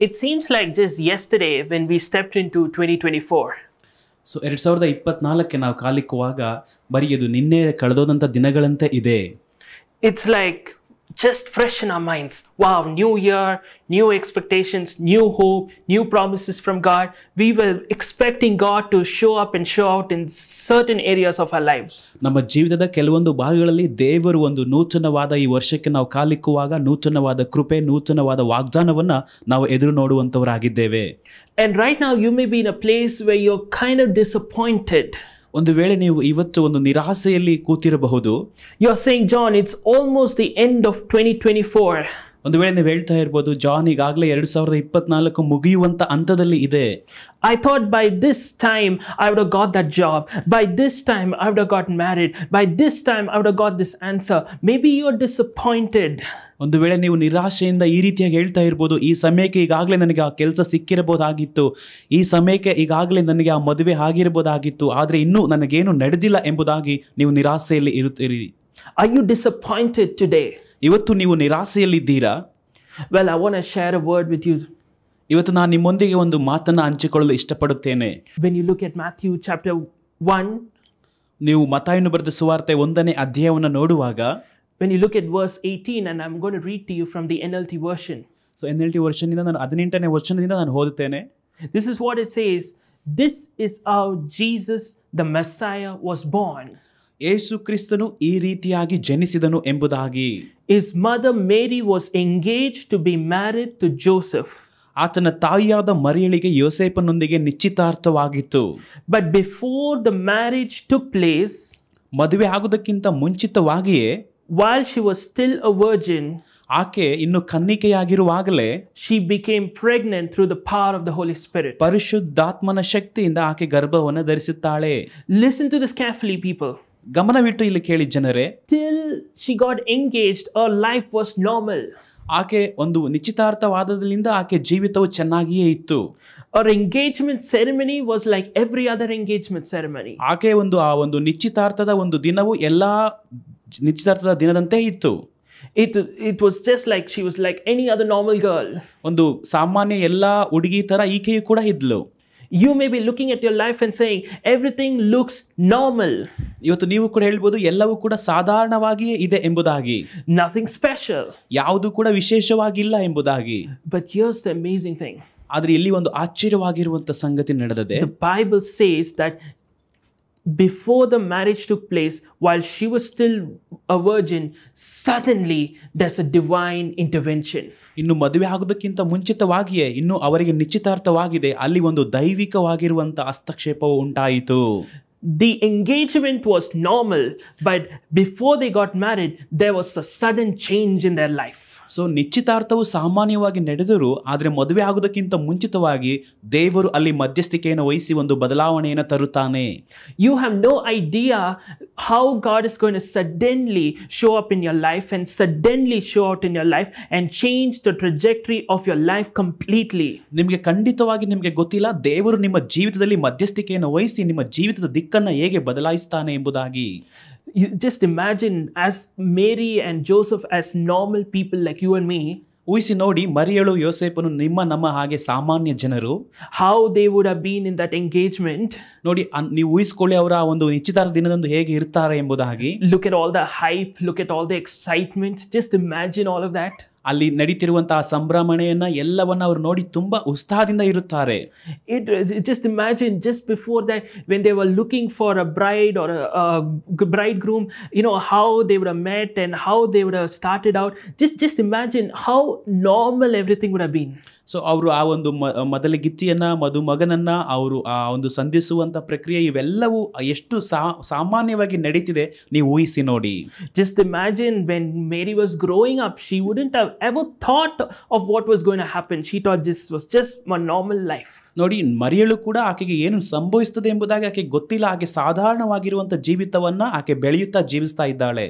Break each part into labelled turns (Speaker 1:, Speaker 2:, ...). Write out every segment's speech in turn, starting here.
Speaker 1: It seems like just yesterday when we stepped into 2024.
Speaker 2: So 2024ಕ್ಕೆ ನಾವು ಕಾಲಿಕ್ಕುವಾಗ ಬರೀ ಇದು ನಿನ್ನೆ ಕಳೆದೋದಂಥ ದಿನಗಳಂತೆ ಇದೆ.
Speaker 1: It's like just fresh in our minds. Wow, new year, new expectations, new hope, new promises from God. We were expecting God to show up and show out in certain areas of our lives.
Speaker 2: ನಮ್ಮ ಜೀವಿತದ ಕೆಲವೊಂದು ಭಾಗಗಳಲ್ಲಿ ದೇವರು ಒಂದು ನೂತನವಾದ ಈ ವರ್ಷಕ್ಕೆ ನಾವು ಕಾಲಿಕ್ಕುವಾಗ ನೂತನವಾದ ಕೃಪೆ, ನೂತನವಾದ ವಾಗ್ದಾನವನ್ನ ನಾವು ಎದುರು ನೋಡುವಂತವರಾಗಿದ್ದೇವೆ.
Speaker 1: And right now you may be in a place where you're kind of disappointed.
Speaker 2: ಒಂದು ವೇಳೆ ನೀವು ಇವತ್ತು ಒಂದು ನಿರಾಸೆಯಲ್ಲಿ ಕೂತಿರಬಹುದು.
Speaker 1: You're saying, John, it's almost the end of 2024.
Speaker 2: ಒಂದು ವೇಳೆ ನೀವು ಹೇಳ್ತಾ ಇರ್ಬೋದು, ಜಾನ್ ಈಗಾಗಲೇ 2024 ಮುಗಿಯುವಂತ ಹಂತದಲ್ಲಿ ಇದೆ.
Speaker 1: I thought by this time I would have got that job. By this time I would have gotten married. By this time I would have got this answer. Maybe you're disappointed.
Speaker 2: ಒಂದು ವೇಳೆ ನೀವು ನಿರಾಶೆಯಿಂದ ಈ ರೀತಿಯಾಗಿ ಹೇಳ್ತಾ ಇರ್ಬೋದು, ಈ ಸಮಯಕ್ಕೆ ಈಗಾಗಲೇ ನನಗೆ ಆ ಕೆಲಸ ಸಿಕ್ಕಿರಬಹುದಾಗಿತ್ತು, ಈ ಸಮಯಕ್ಕೆ ಈಗಾಗಲೇ ನನಗೆ ಆ ಮದುವೆ ಆಗಿರಬಹುದಾಗಿತ್ತು, ಆದರೆ ಇನ್ನೂ ನನಗೇನು ನಡೆದಿಲ್ಲ ಎಂಬುದಾಗಿ ನೀವು ನಿರಾಸೆಯಲ್ಲಿ ಇರುತ್ತೀರಿ.
Speaker 1: Are you disappointed today?
Speaker 2: ಇವತ್ತು ನೀವು ನಿರಾಸೆಯಲ್ಲಿದ್ದೀರಾ?
Speaker 1: Well, I want to share a word with you.
Speaker 2: ಇವತ್ತು ನಾನು ನಿಮ್ಮೊಂದಿಗೆ ಒಂದು ಮಾತನ್ನು ಹಂಚಿಕೊಳ್ಳಲು ಇಷ್ಟಪಡುತ್ತೇನೆ.
Speaker 1: When you look at Matthew chapter 1,
Speaker 2: ನೀವು ಮತ್ತಾಯನು ಬರೆದ ಸುವಾರ್ತೆ 1ನೇ ಅಧ್ಯಾಯವನ್ನು ನೋಡುವಾಗ,
Speaker 1: when you look at verse 18, and I'm going to read to you from the NLT version.
Speaker 2: So NLT ವರ್ಷನಿಂದ ನಾನು 18ನೇ ವರ್ಷದಿಂದ ನಾನು ಓದುತ್ತೇನೆ.
Speaker 1: This is what it says. This is how Jesus the Messiah was born.
Speaker 2: ಯೇಸು ಕ್ರಿಸ್ತನು ಈ ರೀತಿಯಾಗಿ ಜನಿಸಿದನು ಎಂಬುದಾಗಿ.
Speaker 1: His mother Mary was engaged to be married to Joseph.
Speaker 2: ಆತನ ತಾಯಿಯಾದ ಮರಿಯಳಿಗೆ ಯೋಸೇಫನೊಂದಿಗೆ ನಿಶ್ಚಿತಾರ್ಥವಾಗಿತ್ತು.
Speaker 1: But before the marriage took place,
Speaker 2: ಮದುವೆ ಆಗುವುದಕ್ಕಿಂತ ಮುಂಚಿತವಾಗಿಯೇ,
Speaker 1: while she was still a virgin,
Speaker 2: ಆಕೆ ಇನ್ನು ಕನ್ನಿಕೆಯಾಗಿರುವಾಗಲೇ
Speaker 1: she became pregnant through the power of the Holy Spirit.
Speaker 2: ಪರಿಶುದ್ಧಾತ್ಮನ ಶಕ್ತಿಯಿಂದ ಆಕೆ ಗರ್ಭವನ್ನು ಧರಿಸುತ್ತಾಳೆ.
Speaker 1: Listen to this carefully, people.
Speaker 2: ಗಮನವಿಟ್ಟು ಇಲ್ಲಿ ಕೇಳಿ ಜನರೇ.
Speaker 1: Till she got engaged, her life was normal.
Speaker 2: ಆಕೆ ಒಂದು ನಿಶ್ಚಿತಾರ್ಥವಾದದಿಂದ ಆಕೆ ಜೀವಿತವು ಚೆನ್ನಾಗಿಯೇ ಇತ್ತು.
Speaker 1: Her engagement ceremony was like every other engagement ceremony.
Speaker 2: ಆಕೆ ಆ ಒಂದು ನಿಶ್ಚಿತಾರ್ಥದ ಒಂದು ದಿನವು ಎಲ್ಲಾ ನಿಶ್ಚಿತಾರ್ಥದ ದಿನದಂತೆ ಇತ್ತು.
Speaker 1: It was just like she was like any other normal girl.
Speaker 2: ಒಂದು ಸಾಮಾನ್ಯ ಎಲ್ಲಾ ಹುಡುಗಿ ತರ ಈಕೆಯು ಕೂಡ ಇದ್ಲು.
Speaker 1: You may be looking at your life and saying everything looks normal.
Speaker 2: ಇವತ್ತು ನೀವು ಕೂಡ ಹೇಳ್ಬೋದು ಎಲ್ಲವೂ ಕೂಡ ಸಾಧಾರಣವಾಗಿಯೇ ಇದೆ ಎಂಬುದಾಗಿ.
Speaker 1: Nothing special.
Speaker 2: ಯಾವುದು ಕೂಡ ವಿಶೇಷವಾಗಿಲ್ಲ ಎಂಬುದಾಗಿ.
Speaker 1: But here's the amazing thing.
Speaker 2: ಆದರೆ ಇಲ್ಲಿ ಒಂದು ಆಶ್ಚರ್ಯವಾಗಿರುವಂತ ಸಂಗತಿ ನಡೆದಿದೆ.
Speaker 1: The Bible says that before the marriage took place, while she was still a virgin, suddenly there's a divine intervention.
Speaker 2: ಇನ್ನು ಮದುವೆ ಆಗೋದಕ್ಕಿಂತ ಮುಂಚಿತವಾಗಿಯೇ ಇನ್ನು ಅವರಿಗೆ ನಿಶ್ಚಿತಾರ್ಥವಾಗಿದೆ, ಅಲ್ಲಿ ಒಂದು ದೈವಿಕವಾಗಿರುವಂತ ಹಸ್ತಕ್ಷೇಪವು ಉಂಟಾಯಿತು.
Speaker 1: The engagement was normal, but before they got married, there was a sudden change in their life.
Speaker 2: So ನಿಶ್ಚಿತಾರ್ಥವು ಸಾಮಾನ್ಯವಾಗಿ ನಡೆದರೂ ಆದರೆ ಮದುವೆ ಆಗೋದಕ್ಕಿಂತ ಮುಂಚಿತವಾಗಿ ದೇವರು ಅಲ್ಲಿ ಮಧ್ಯಸ್ಥಿಕೆಯನ್ನು ವಹಿಸಿ ಒಂದು ಬದಲಾವಣೆಯನ್ನು ತರುತ್ತಾನೆ.
Speaker 1: You have no idea how God is going to suddenly show up in your life and suddenly show out in your life and change the trajectory of your life completely.
Speaker 2: ನಿಮಗೆ ಖಂಡಿತವಾಗಿ ನಿಮಗೆ ಗೊತ್ತಿಲ್ಲ ದೇವರು ನಿಮ್ಮ ಜೀವಿತದಲ್ಲಿ ಮಧ್ಯಸ್ಥಿಕೆಯನ್ನು ವಹಿಸಿ ನಿಮ್ಮ ಜೀವಿತದ ದಿಕ್ಕನ್ನು ಹೇಗೆ ಬದಲಾಯಿಸ್ತಾನೆ ಎಂಬುದಾಗಿ.
Speaker 1: You just imagine as Mary and Joseph as normal people like you and me.
Speaker 2: ಊಹಿಸಿ ನೋಡಿ, ಮರಿಯಳು ಯೋಸೇಫನು ನಮ್ಮ ಹಾಗೆ ಸಾಮಾನ್ಯ ಜನರು,
Speaker 1: how they would have been in that engagement.
Speaker 2: ನೋಡಿ ನೀವು ಊಹಿಸ್ಕೊಳ್ಳಿ ಅವರ ಒಂದು ನಿಶ್ಚಿತಾರ್ಥ ದಿನದಂದು ಹೇಗೆ ಇರ್ತಾರೆ ಎಂಬುದಾಗಿ.
Speaker 1: Look at all the hype, look at all the excitement, just imagine all of that.
Speaker 2: ಅಲ್ಲಿ ನಡೀತಿರುವಂತಹ ಸಂಭ್ರಮಣೆಯನ್ನ ಎಲ್ಲವನ್ನ ಅವರು ನೋಡಿ ತುಂಬಾ ಉತ್ಸಾಹದಿಂದ ಇರುತ್ತಾರೆ.
Speaker 1: Just imagine just before that when they were looking for a bride or a bridegroom, you know how they would have met and how they would have started out. Just imagine how normal everything would have been.
Speaker 2: So ಅವರು ಆ ಒಂದು ಮೊದಲಿಗಿತ್ತಿಯನ್ನ ಮದುಮಗನನ್ನ ಅವರು ಆ ಒಂದು ಸಂಧಿಸುವಂತ ಪ್ರಕ್ರಿಯೆ ಇವೆಲ್ಲವೂ ಎಷ್ಟು ಸಾಮಾನ್ಯವಾಗಿ ನಡೀತಿದೆ ನೀವು ಊಹಿಸಿ ನೋಡಿ.
Speaker 1: Just imagine when Mary was growing up, she wouldn't have ever thought of what was going to happen. She thought this was just a normal life.
Speaker 2: ನೋಡಿ, ಮರಿಯಳು ಕೂಡ ಆಕೆಗೆ ಏನು ಸಂಭವಿಸ್ತದೆ ಎಂಬುದಾಗಿ ಆಕೆ ಗೊತ್ತಿಲ್ಲ. ಆಕೆ ಸಾಧಾರಣವಾಗಿರುವಂತ ಜೀವಿತವನ್ನ ಆಕೆ ಬೆಳೆಯುತ್ತಾ ಜೀವಿಸ್ತಾ ಇದ್ದಾಳೆ.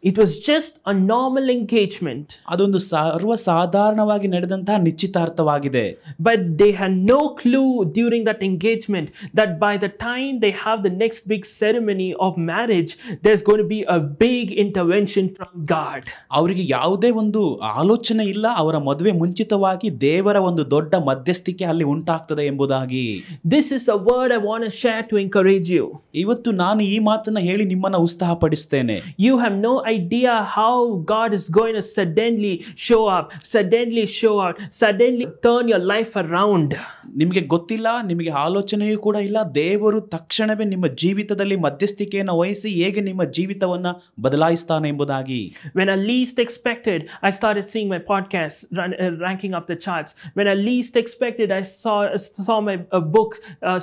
Speaker 1: It was just a normal engagement.
Speaker 2: ಅದೊಂದು ಸರ್ವಸಾಧಾರಣವಾಗಿ ನಡೆದಂತಹ ನಿಶ್ಚಿತಾರ್ಥವಾಗಿದೆ.
Speaker 1: But they had no clue during that engagement that by the time they have the next big ceremony of marriage, there's going to be a big intervention from God.
Speaker 2: ಅವರಿಗೆ ಯಾವುದೇ ಒಂದು ಆಲೋಚನೆ ಇಲ್ಲ, ಅವರ ಮದುವೆ ಮುಂಚಿತವಾಗಿ ದೇವರ ಒಂದು ದೊಡ್ಡ ಮಧ್ಯಸ್ಥಿಕೆ ಅಲ್ಲಿ ಉಂಟಾಗ್ತದೆ ಎಂಬುದಾಗಿ.
Speaker 1: This is a word I want to share to encourage you.
Speaker 2: ಇವತ್ತು ನಾನು ಈ ಮಾತನ್ನ ಹೇಳಿ ನಿಮ್ಮನ್ನ ಉತ್ಸಾಹಪಡಿಸ್ತೇನೆ.
Speaker 1: You have no idea how God is going to suddenly show up, suddenly show out, suddenly turn your life around.
Speaker 2: ನಿಮಗೆ ಗೊತ್ತಿಲ್ಲ, ನಿಮಗೆ ಆಲೋಚನೆಯೂ ಕೂಡ ಇಲ್ಲ. ದೇವರು ತಕ್ಷಣವೇ ನಿಮ್ಮ ಜೀವಿತದಲ್ಲಿ ಮಧ್ಯಸ್ಥಿಕೆಯನ್ನು ವಹಿಸಿ ಹೇಗೆ ನಿಮ್ಮ ಜೀವಿತವನ್ನ ಬದಲಾಯಿಸ್ತಾನೆ ಎಂಬುದಾಗಿ.
Speaker 1: When I least expected, I started seeing my podcast ranking up the charts. When I least expected, I saw my book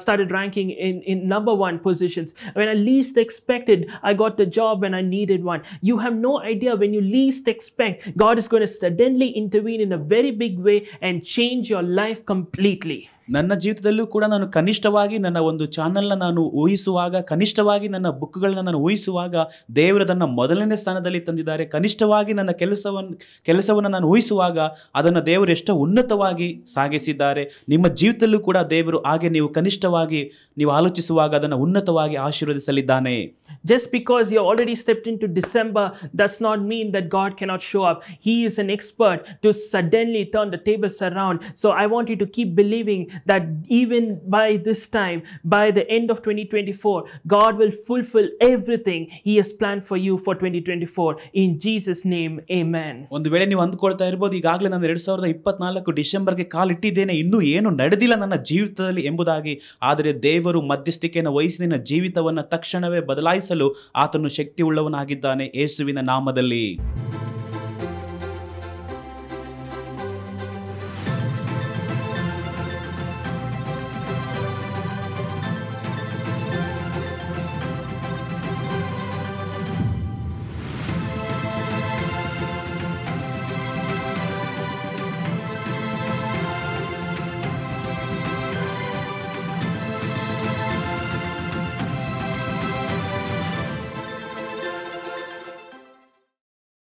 Speaker 1: started ranking in number 1 positions. When I least expected, I got the job when I needed one. You have no idea, when you least expect, God is going to suddenly intervene in a very big way and change your life completely.
Speaker 2: ನನ್ನ ಜೀವಿತದಲ್ಲೂ ಕೂಡ ನಾನು ಕನಿಷ್ಠವಾಗಿ ನನ್ನ ಒಂದು ಚಾನಲ್ನ ನಾನು ಊಹಿಸುವಾಗ, ಕನಿಷ್ಠವಾಗಿ ನನ್ನ ಬುಕ್ಗಳನ್ನ ನಾನು ಊಹಿಸುವಾಗ ದೇವರು ನನ್ನ ಮೊದಲನೇ ಸ್ಥಾನದಲ್ಲಿ ತಂದಿದ್ದಾರೆ. ಕನಿಷ್ಠವಾಗಿ ನನ್ನ ಕೆಲಸವನ್ನು ನಾನು ಊಹಿಸುವಾಗ ಅದನ್ನು ದೇವರು ಎಷ್ಟೋ ಉನ್ನತವಾಗಿ ಸಾಗಿಸಿದ್ದಾರೆ. ನಿಮ್ಮ ಜೀವಿತದಲ್ಲೂ ಕೂಡ ದೇವರು ಹಾಗೆ ನೀವು ಕನಿಷ್ಠವಾಗಿ ನೀವು ಆಲೋಚಿಸುವಾಗ ಅದನ್ನು ಉನ್ನತವಾಗಿ ಆಶೀರ್ವದಿಸಲಿದ್ದಾನೆ.
Speaker 1: Just because you already stepped into December does not mean that God cannot show up. He is an expert to suddenly turn the tables around. So I want you to keep believing that even by this time, by the end of 2024, God will fulfill everything He has planned for you for 2024. In Jesus' name, amen.
Speaker 2: ಒಂದು ವೇಳೆ ನೀವು ಅಂದ್ಕೊಳ್ತಾ ಇರ್ಬೋದು, ಈಗಾಗಲೇ ನಾನು 2024 ಡಿಸೆಂಬರ್ಗೆ ಕಾಲಿಟ್ಟಿದ್ದೇನೆ, ಇನ್ನೂ ಏನು ನಡೆದಿಲ್ಲ ನನ್ನ ಜೀವಿತದಲ್ಲಿ ಎಂಬುದಾಗಿ. ಆದರೆ ದೇವರು ಮಧ್ಯಸ್ಥಿಕೆಯನ್ನು ವಹಿಸಿ ನಿನ್ನ ಜೀವಿತವನ್ನು ತಕ್ಷಣವೇ ಬದಲಾಯಿಸಲು ಆತನು ಶಕ್ತಿ ಉಳ್ಳವನಾಗಿದ್ದಾನೆ, ಯೇಸುವಿನ ನಾಮದಲ್ಲಿ.